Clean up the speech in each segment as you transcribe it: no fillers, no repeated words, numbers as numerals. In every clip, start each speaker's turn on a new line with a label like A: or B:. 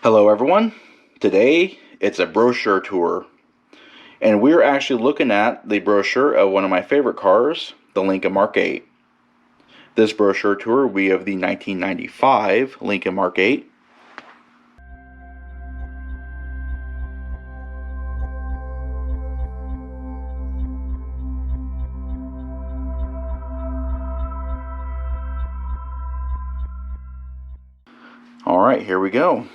A: Hello everyone. Today it's a brochure tour, and we're actually looking at the brochure of one of my favorite cars, the Lincoln Mark VIII. This brochure tour will be of the 1995 Lincoln Mark VIII. Alright, here we go.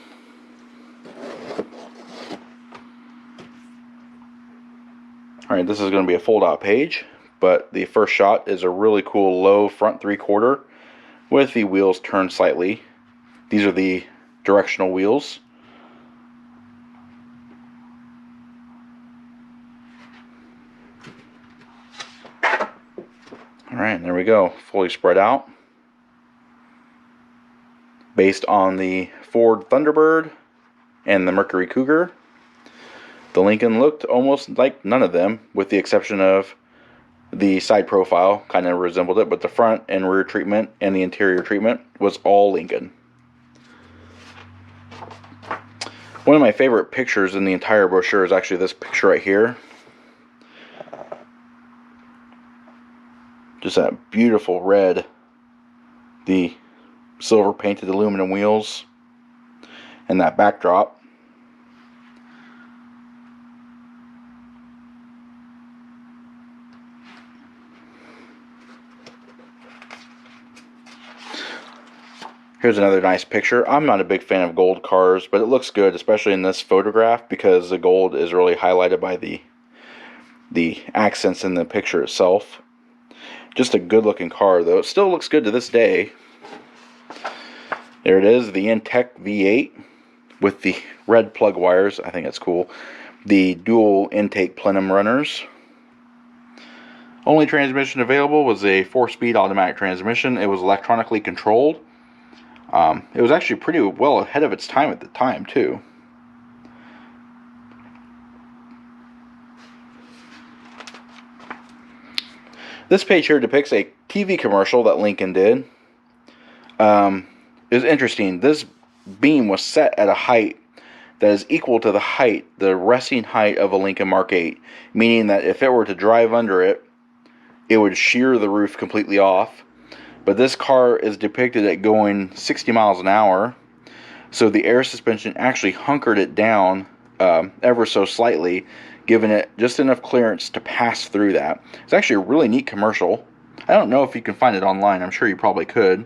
A: Alright, this is going to be a fold-out page, but the first shot is a really cool low front three-quarter with the wheels turned slightly. These are the directional wheels. Alright, there we go, fully spread out. Based on the Ford Thunderbird and the Mercury Cougar, the Lincoln looked almost like none of them, with the exception of the side profile, kind of resembled it, but the front and rear treatment and the interior treatment was all Lincoln. One of my favorite pictures in the entire brochure is actually this picture right here. Just that beautiful red, the silver painted aluminum wheels, and that backdrop. Here's another nice picture. I'm not a big fan of gold cars, but it looks good, especially in this photograph, because the gold is really highlighted by the accents in the picture itself. Just a good looking car, though. It still looks good to this day. There it is, the Intech V8 with the red plug wires. I think that's cool. The dual intake plenum runners. Only transmission available was a 4-speed automatic transmission. It was electronically controlled. It was actually pretty well ahead of its time at the time, too. This page here depicts a TV commercial that Lincoln did. It's interesting. This beam was set at a height that is equal to the resting height of a Lincoln Mark VIII, meaning that if it were to drive under it, it would shear the roof completely off. But this car is depicted at going 60 miles an hour, so the air suspension actually hunkered it down ever so slightly, giving it just enough clearance to pass through that. It's actually a really neat commercial. I don't know if you can find it online. I'm sure you probably could.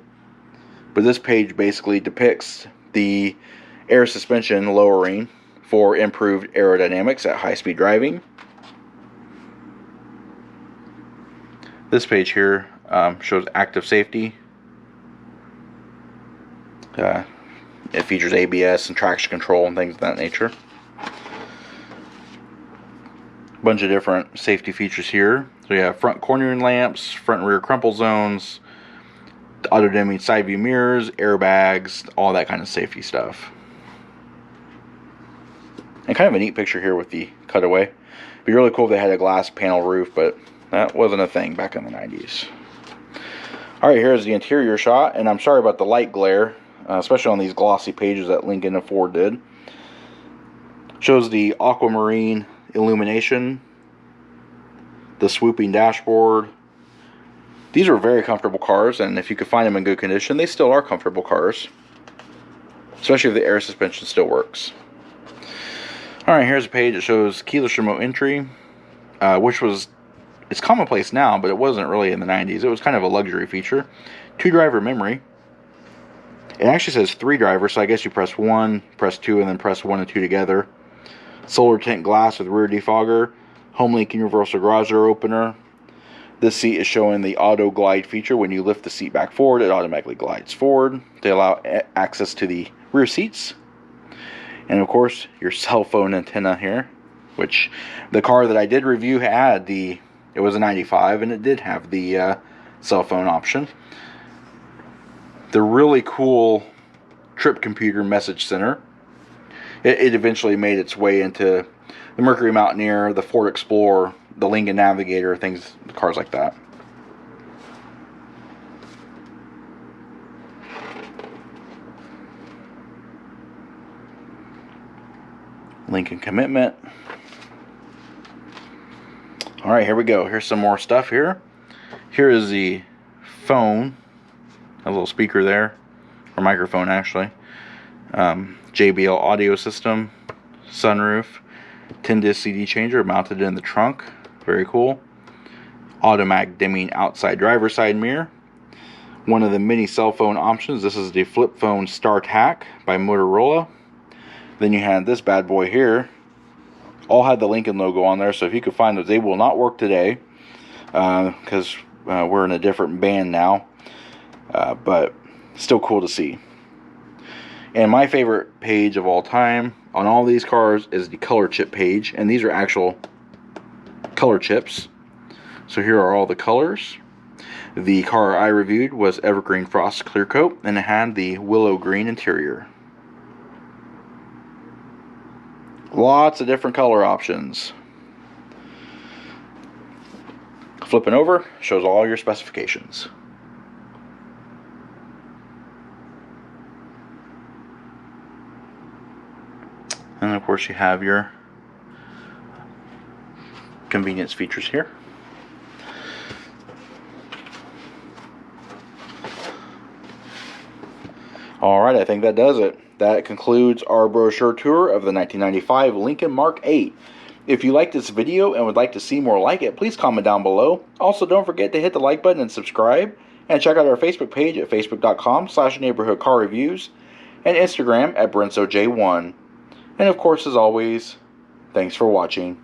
A: But this page basically depicts the air suspension lowering for improved aerodynamics at high-speed driving. This page here shows active safety. It features ABS and traction control and things of that nature. Bunch of different safety features here. So you have front cornering lamps, front and rear crumple zones, auto dimming side view mirrors, airbags, all that kind of safety stuff. And kind of a neat picture here with the cutaway. It'd be really cool if they had a glass panel roof, but that wasn't a thing back in the 90s. Alright, here's the interior shot, and I'm sorry about the light glare, especially on these glossy pages that Lincoln and Ford did. Shows the aquamarine illumination, the swooping dashboard. These are very comfortable cars, and if you could find them in good condition, they still are comfortable cars, especially if the air suspension still works. Alright, here's a page that shows keyless remote entry, which was, it's commonplace now, but it wasn't really in the 90s. It was kind of a luxury feature. 2-driver memory. It actually says 3 drivers, so I guess you press 1, press 2, and then press 1 and 2 together. Solar tint glass with rear defogger. HomeLink universal garage door opener. This seat is showing the auto glide feature. When you lift the seat back forward, it automatically glides forward to allow access to the rear seats. And of course, your cell phone antenna here, which the car that I did review had it was a 95, and it did have the cell phone option. The really cool trip computer message center. It eventually made its way into the Mercury Mountaineer, the Ford Explorer, the Lincoln Navigator, cars like that. Lincoln commitment. Alright, here we go. Here's some more stuff here. Here is the phone. A little speaker there. Or microphone, actually. JBL audio system. Sunroof. 10-disc CD changer mounted in the trunk. Very cool. Automatic dimming outside driver's side mirror. One of the many cell phone options. This is the flip phone StarTAC by Motorola. Then you had this bad boy here. All had the Lincoln logo on there, so if you could find those, they will not work today because we're in a different band now. But still cool to see. And my favorite page of all time on all these cars is the color chip page, and these are actual color chips. So here are all the colors. The car I reviewed was Evergreen Frost Clear Coat, and it had the willow green interior. Lots of different color options. Flipping over shows all your specifications. And of course you have your convenience features here. Alright, I think that does it. That concludes our brochure tour of the 1995 Lincoln Mark VIII. If you liked this video and would like to see more like it, please comment down below. Also, don't forget to hit the like button and subscribe. And check out our Facebook page at facebook.com/neighborhoodcarreviews and Instagram at BrensoJ1. And of course, as always, thanks for watching.